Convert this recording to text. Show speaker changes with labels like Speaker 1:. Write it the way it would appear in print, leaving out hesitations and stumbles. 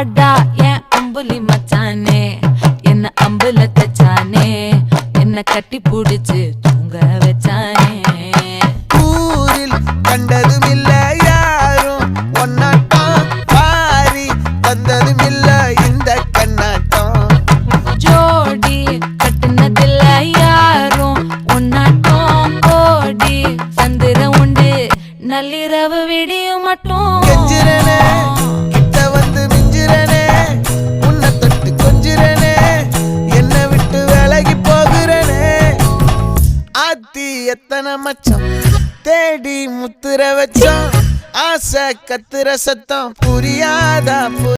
Speaker 1: வாடா என் அம்புலி மச்சானே, என்ன அம்புல தச்சானே, என்ன கட்டி புடிச்சு தூங்க வச்சானே.
Speaker 2: ஊரில் கண்டதும் இல்ல யாரும் ஒன்னாட்டம், பாரி வந்ததும் இல்ல இந்த கண்ணாட்டம்.
Speaker 1: ஜோடி கட்டுனதில்ல யாரும் ஒன்னாட்டம், கோடி சந்திர உண்டு நள்ளிரவு விடியும் மட்டும்.
Speaker 2: கெஞ்சிரனே கிட்ட வந்து மிஞ்சிரனே, உன்னை தொட்டு கொஞ்சிரனே, என்ன விட்டு விலகி போகிறனே. ஆத்தி எத்தனை மச்சம் தேடி முத்துற வச்சோம், ஆசை கத்துற சத்தம் புரியாதா